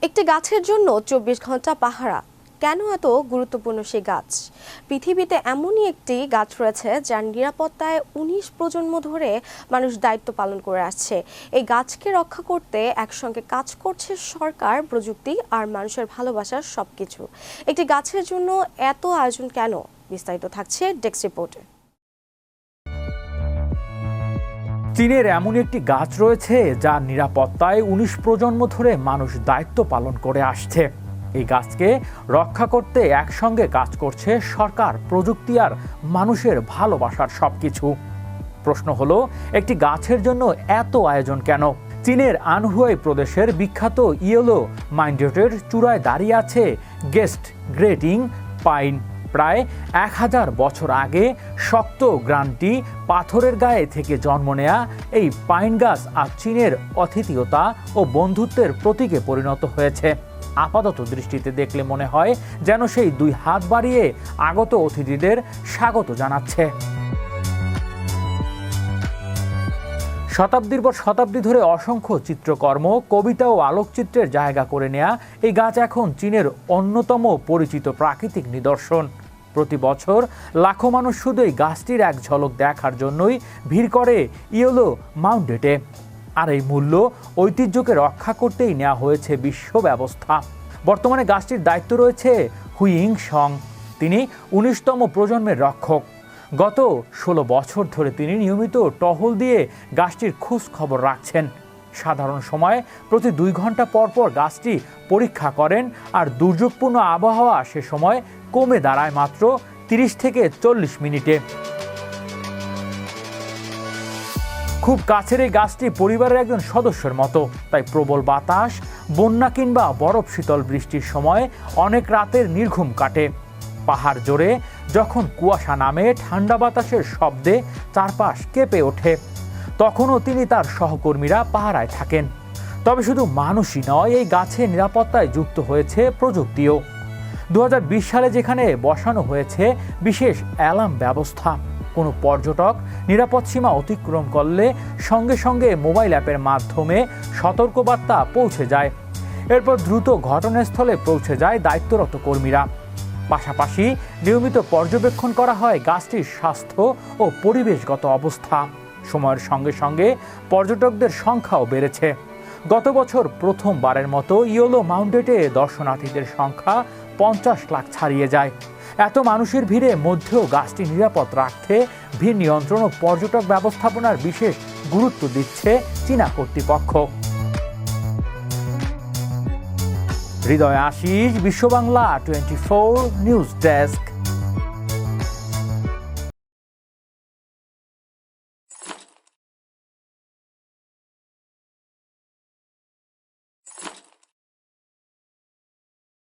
একটি গাছের জন্য ২৪ ঘন্টা পাহারা কেন এত গুরুত্বপূর্ণ সেই গাছ? পৃথিবীতে এমনই একটি গাছ রয়েছে যার নিরাপত্তায় ১৯ প্রজন্ম ধরে মানুষ দায়িত্ব পালন করে আসছে। এই গাছকে রক্ষা করতে একসঙ্গে কাজ করছে সরকার, প্রযুক্তি আর মানুষের ভালোবাসার সবকিছু। একটি গাছের জন্য এত আয়োজন কেন? বিস্তারিত থাকছে ডেস্ক রিপোর্টে। চীনের এমন একটি গাছ রয়েছে যার নিরাপত্তায় ১৯ প্রজন্ম ধরে মানুষ দায়িত্ব পালন করে আসছে। এই গাছকে রক্ষা করতে একসঙ্গে কাজ করছে সরকার, প্রযুক্তি আর মানুষের ভালোবাসার সবকিছু। প্রশ্ন হলো, একটি গাছের জন্য এত আয়োজন কেন? চীনের আনহুয়াই প্রদেশের বিখ্যাত ইয়েলো মাউন্টেনের চূড়ায় দাঁড়িয়ে আছে গেস্ট গ্রেটিং পাইন। প্রায় ১০০০ বছর আগে শক্ত গ্রান্টি পাথরের গায়ে থেকে জন্ম নেয়া এই পাইন গাছ আজ চীনের আতিথেয়তা ও বন্ধুত্বের প্রতীকে পরিণত হয়েছে। আপাতত দৃষ্টিতে দেখলে মনে হয় যেন সেই দুই হাত বাড়িয়ে আগত অতিথিদের স্বাগত জানাচ্ছে। শতাব্দীর পর শতাব্দী ধরে অসংখ্য চিত্রকর্ম, কবিতা ও আলোকচিত্রের জায়গা করে নেয়া এই গাছ এখন চীনের অন্যতম পরিচিত প্রাকৃতিক নিদর্শন। প্রতি বছর লাখো মানুষ শুধু এই গাছটির এক ঝলক দেখার জন্যই ভিড় করে ইয়েলো মাউন্টেনে। আর এই মূল্য ঐতিহ্যকে রক্ষা করতেই নেওয়া হয়েছে বিশ্ব ব্যবস্থা। বর্তমানে গাছটির দায়িত্ব রয়েছে হুইং সং। তিনি ১৯তম প্রজন্মের রক্ষক। গত ১৬ বছর ধরে তিনি নিয়মিত টহল দিয়ে গাছটির খোঁজ খবর রাখছেন। সাধারণ সময়ে প্রতি ২ ঘন্টা পর পর গাছটি পরীক্ষা করেন, আর দুর্যোগপূর্ণ আবহাওয়া সে সময় কমে দাঁড়ায় মাত্র ৩০ থেকে ৪০ মিনিটে। খুব কাছের এই গাছটি পরিবারের একজন সদস্যের মতো, তাই প্রবল বাতাস, বন্যা কিংবা বরফ শীতল বৃষ্টির সময় অনেক রাতের নির্ঘুম কাটে। পাহাড় জোরে যখন কুয়াশা নামে, ঠান্ডা বাতাসের শব্দে চারপাশ কেঁপে ওঠে, তখনও তিনি তার সহকর্মীরা পাহারায় থাকেন। তবে শুধু মানুষই নয়, এই গাছের নিরাপত্তায় যুক্ত হয়েছে প্রযুক্তিও। ২০২০ সালে যেখানে বসানো হয়েছে বিশেষ অ্যালার্ম ব্যবস্থা, কোনো পর্যটক নিরাপদ সীমা অতিক্রম করলে সঙ্গে সঙ্গে মোবাইল অ্যাপের মাধ্যমে সতর্কবার্তা পৌঁছে যায়। এরপর দ্রুত ঘটনাস্থলে পৌঁছে যায় দায়িত্বরত কর্মীরা। পাশাপাশি নিয়মিত পর্যবেক্ষণ করা হয় গাছটির স্বাস্থ্য ও পরিবেশগত অবস্থা। সময়ের সঙ্গে সঙ্গে পর্যটকদের সংখ্যাও বেড়েছে। গত বছর প্রথমবারের মতো ইয়েলো মাউন্টেনে দর্শনার্থীদের সংখ্যা ৫০ লাখ ছাড়িয়ে যায়। এত মানুষের ভিড়ের মধ্যেও গাছটি নিরাপদ রাখতে ভিড় নিয়ন্ত্রণ ও পর্যটক ব্যবস্থাপনার বিশেষ গুরুত্ব দিচ্ছে চীনা কর্তৃপক্ষ। হৃদয় আশিস, বিশ্ব বাংলা 24 নিউজ ডেস্ক।